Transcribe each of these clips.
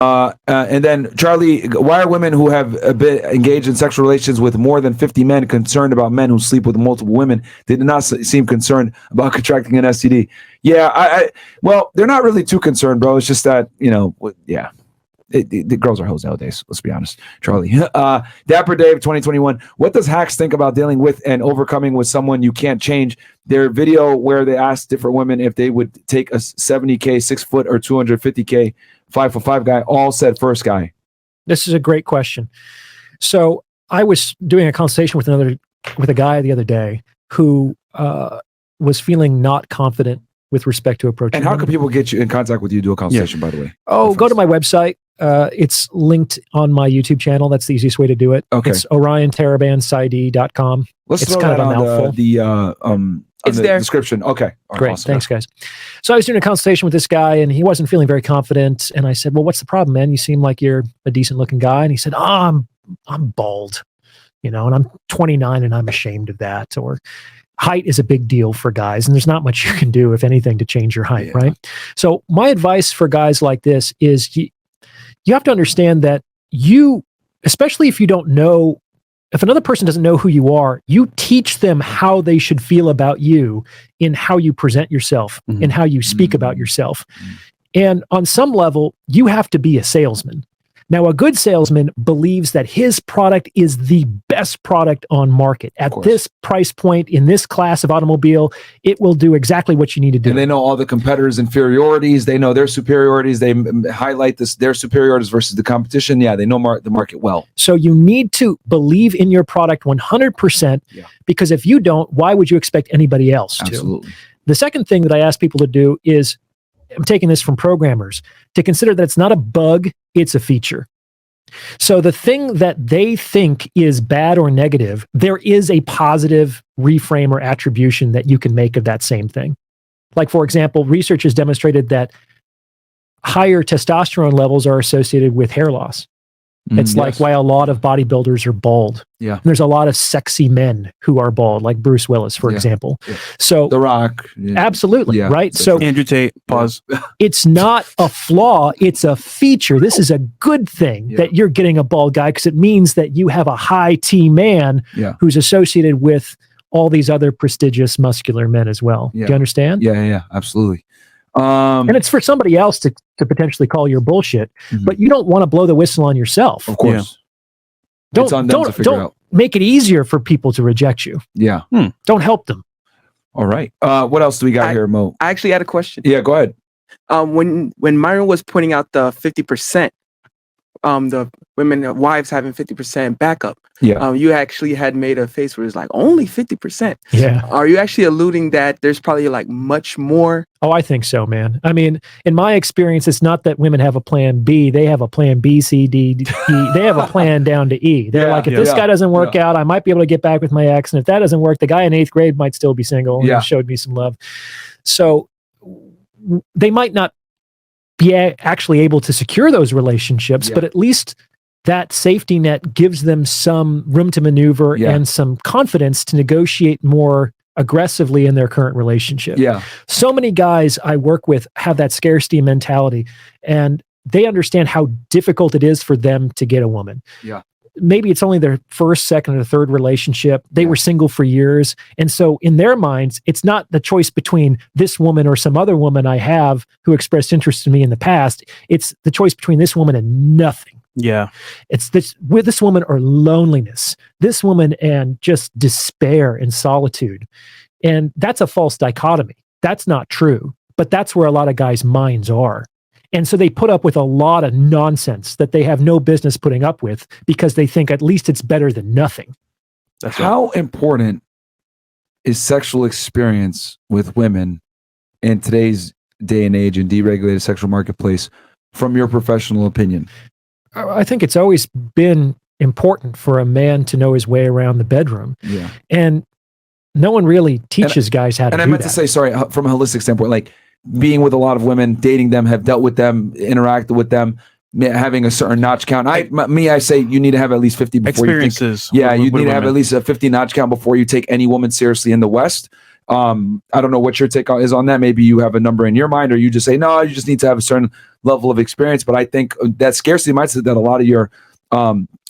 And then Charlie, why are women who have been engaged in sexual relations with more than 50 men concerned about men who sleep with multiple women? They did not seem concerned about contracting an STD. Yeah, well, they're not really too concerned, bro. It's just that, yeah. The girls are hoes nowadays. Let's be honest, Charlie. Dapper Dave 2021. What does hacks think about dealing with and overcoming with someone you can't change? Their video where they asked different women if they would take a 70K 6 foot or 250K 5'5" guy. All said first guy. This is a great question. So I was doing a conversation with a guy the other day who was feeling not confident with respect to approaching. And how can people get you in contact with you? Do a consultation, by the way. Oh, go to my website. It's linked on my YouTube channel. That's the easiest way to do it. Okay. It's oriontarabansaidi.com. Let's it's throw kind that of a on it's the there. description. Okay. Great. Awesome. Thanks, guys. So I was doing a consultation with this guy, and he wasn't feeling very confident. And I said, "Well, what's the problem, man? You seem like you're a decent-looking guy." And he said, "Oh, I'm bald, and I'm 29, and I'm ashamed of that." Or height is a big deal for guys, and there's not much you can do, if anything, to change your height, right? So my advice for guys like this is you have to understand that especially if you don't know, if another person doesn't know who you are, you teach them how they should feel about you in how you present yourself and how you speak about yourself. And on some level, you have to be a salesman. Now, a good salesman believes that his product is the best product on market. At this price point, in this class of automobile, it will do exactly what you need to do. And they know all the competitors' inferiorities. They know their superiorities. They highlight their superiorities versus the competition. Yeah, they know the market well. So you need to believe in your product 100%, because if you don't, why would you expect anybody else to? Absolutely. The second thing that I ask people to do is, I'm taking this from programmers, to consider that it's not a bug, it's a feature. So the thing that they think is bad or negative, there is a positive reframe or attribution that you can make of that same thing. Like, for example, research has demonstrated that higher testosterone levels are associated with hair loss. It's like why a lot of bodybuilders are bald. Yeah. And there's a lot of sexy men who are bald, like Bruce Willis, for example. Yeah. So The Rock. Absolutely, right? So Andrew Tate, pause. It's not a flaw, it's a feature. This is a good thing that you're getting a bald guy, because it means that you have a high T man who's associated with all these other prestigious muscular men as well. Do you understand? Yeah, absolutely. And it's for somebody else to potentially call your bullshit, but you don't want to blow the whistle on yourself. Of course. Don't make it easier for people to reject you. Yeah. Don't help them. All right. What else do we got here, Mo? I actually had a question. Yeah, go ahead. When Myron was pointing out the 50%, the women wives having 50% backup. Yeah. You actually had made a face where it's like only 50%. Yeah. Are you actually alluding that there's probably like much more? Oh, I think so, man. I mean, in my experience, it's not that women have a plan B. They have a plan B, C, D, E. They have a plan down to E. They're like, if this guy doesn't work out, I might be able to get back with my ex. And if that doesn't work, the guy in 8th grade might still be single and showed me some love. So they might not be actually able to secure those relationships, but at least that safety net gives them some room to maneuver and some confidence to negotiate more aggressively in their current relationship. Yeah. So many guys I work with have that scarcity mentality, and they understand how difficult it is for them to get a woman. Yeah. Maybe it's only their first, second, or third relationship. They were single for years. And so in their minds, it's not the choice between this woman or some other woman I have who expressed interest in me in the past. It's the choice between this woman and nothing. Yeah. It's with this woman or loneliness, this woman and just despair and solitude. And that's a false dichotomy. That's not true, but that's where a lot of guys' minds are. And so they put up with a lot of nonsense that they have no business putting up with, because they think at least it's better than nothing. How important is sexual experience with women in today's day and age and deregulated sexual marketplace, from your professional opinion? I think it's always been important for a man to know his way around the bedroom. Yeah. And no one really teaches guys how to do that. And I meant to say, sorry, from a holistic standpoint, like being with a lot of women, dating them, have dealt with them, interacted with them, having a certain notch count. I say you need to have at least 50 before experiences. You need to have at least a 50 notch count before you take any woman seriously in the West. I don't know what your take is on that. Maybe you have a number in your mind, or you just say, no, you just need to have a certain level of experience. But I think that scarcity mindset that a lot of your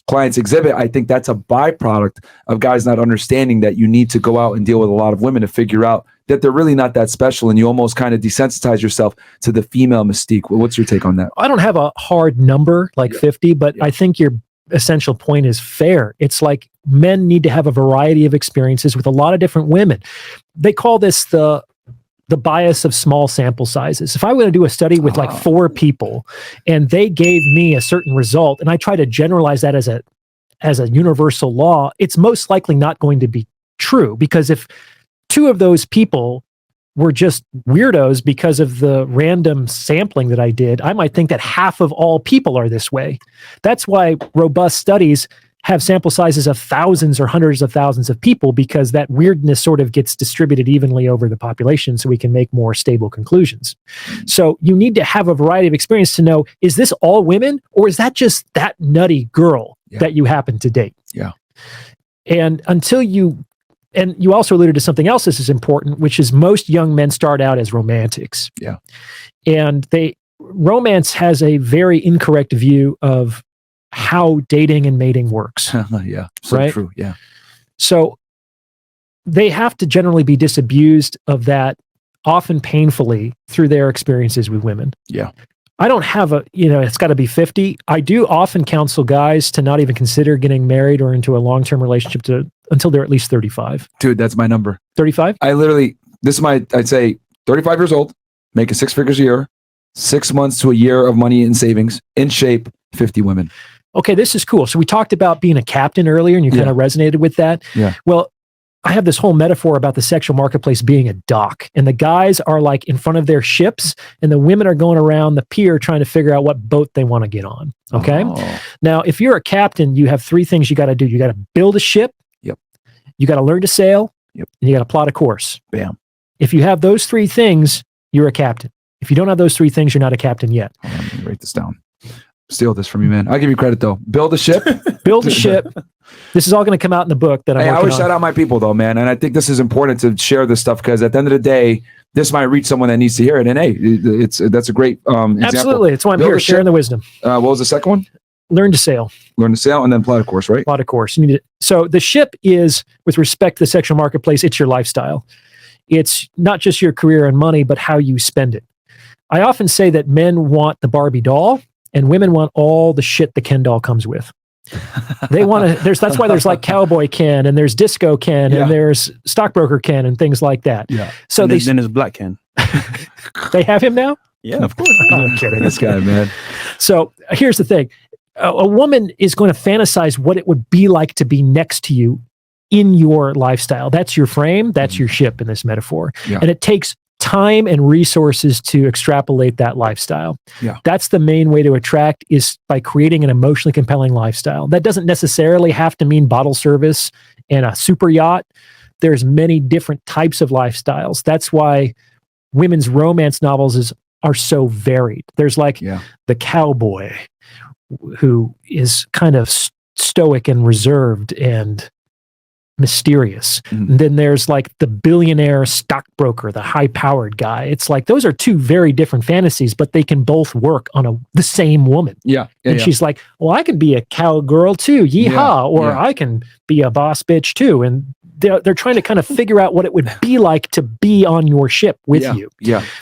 clients exhibit, I think that's a byproduct of guys not understanding that you need to go out and deal with a lot of women to figure out that they're really not that special, and you almost kind of desensitize yourself to the female mystique. What's your take on that? I don't have a hard number like 50, but I think your essential point is fair. It's like men need to have a variety of experiences with a lot of different women. They call this the bias of small sample sizes. If I were to do a study with like 4 people and they gave me a certain result and I try to generalize that as a universal law, it's most likely not going to be true, because if 2 of those people were just weirdos because of the random sampling that I did, I might think that half of all people are this way. That's why robust studies have sample sizes of thousands or hundreds of thousands of people, because that weirdness sort of gets distributed evenly over the population so we can make more stable conclusions. So you need to have a variety of experience to know, is this all women, or is that just that nutty girl that you happen to date? Yeah. And you also alluded to something else this is important, which is most young men start out as romantics. Yeah. And romance has a very incorrect view of how dating and mating works. Yeah. So right? true. Yeah. So they have to generally be disabused of that, often painfully, through their experiences with women. Yeah. I don't have it's got to be 50. I do often counsel guys to not even consider getting married or into a long-term relationship until they're at least 35. Dude, that's my number. 35? I'd say 35 years old, making 6 figures a year, 6 months to a year of money in savings, in shape, 50 women. Okay, this is cool. So we talked about being a captain earlier, and you kind of resonated with that. Yeah. Well, I have this whole metaphor about the sexual marketplace being a dock, and the guys are like in front of their ships, and the women are going around the pier trying to figure out what boat they want to get on. Okay. Oh. Now, if you're a captain, you have 3 things you got to do. You got to build a ship. Yep. You got to learn to sail. Yep. And you got to plot a course. Bam. If you have those 3 things, you're a captain. If you don't have those 3 things, you're not a captain yet. Hold on, let me write this down. Steal this from you, man. I'll give you credit though. Build a ship. Build a ship. This is all going to come out in the book that I'm working on. I always shout out my people though, man. And I think this is important to share this stuff, because at the end of the day, this might reach someone that needs to hear it. And hey, that's a great example. Absolutely. It's why I'm here, sharing the wisdom. What was the second one? Learn to sail. Learn to sail, and then plot a course, right? Plot a course. So the ship is, with respect to the sexual marketplace, it's your lifestyle. It's not just your career and money, but how you spend it. I often say that men want the Barbie doll, and women want all the shit the Ken doll comes with. They want to. That's why there's like Cowboy Ken, and there's Disco Ken, and there's Stockbroker Ken, and things like that. Yeah. So then there's Black Ken. They have him now. Yeah, of course. I'm kidding. This guy, man. So here's the thing: a woman is going to fantasize what it would be like to be next to you in your lifestyle. That's your frame. That's your ship in this metaphor, and it takes time and resources to extrapolate that lifestyle. Yeah. That's the main way to attract, is by creating an emotionally compelling lifestyle. That doesn't necessarily have to mean bottle service and a super yacht. There's many different types of lifestyles. That's why women's romance novels are so varied. There's like the cowboy who is kind of stoic and reserved and mysterious. And then there's like the billionaire stockbroker, the high-powered guy. It's like those are 2 very different fantasies, but they can both work on the same woman. And she's like, well, I can be a cowgirl too, yeehaw, or I can be a boss bitch too. And they're trying to kind of figure out what it would be like to be on your ship with you.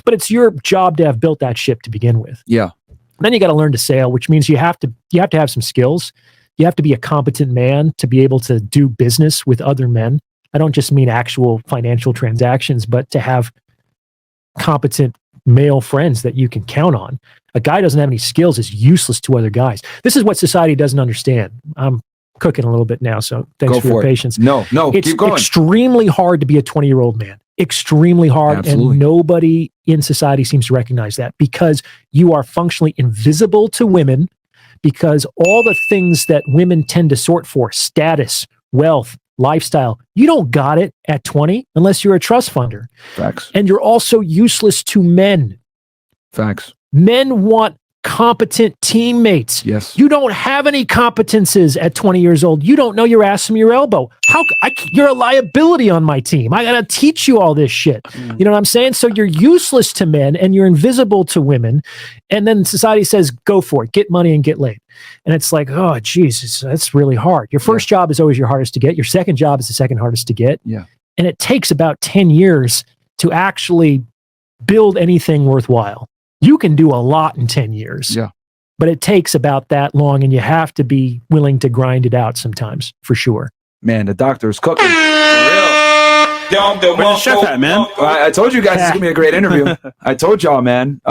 But it's your job to have built that ship to begin with. Then you got to learn to sail, which means you have to have some skills. You have to be a competent man to be able to do business with other men. I don't just mean actual financial transactions, but to have competent male friends that you can count on. A guy doesn't have any skills is useless to other guys. This is what society doesn't understand. I'm cooking a little bit now, so thanks for your patience. No, it's keep going. Extremely hard to be a 20-year-old man. Extremely hard. Absolutely. And nobody in society seems to recognize that, because you are functionally invisible to women, because all the things that women tend to sort for, status, wealth, lifestyle, you don't got it at 20 unless you're a trust funder. Facts. And you're also useless to men. Facts. Men want competent teammates. Yes. You don't have any competences at 20 years old. You don't know your ass from your elbow. You're a liability on my team. I got to teach you all this shit. You know what I'm saying? So you're useless to men and you're invisible to women. And then society says, go for it, get money and get laid. And it's like, oh, Jesus, that's really hard. Your first job is always your hardest to get. Your second job is the second hardest to get. Yeah. And it takes about 10 years to actually build anything worthwhile. You can do a lot in 10 years. Yeah. But it takes about that long, and you have to be willing to grind it out sometimes, for sure. Man, the doctor's cooking. For real. Where's the chef at, man? I told you guys this is going to be a great interview. I told y'all, man.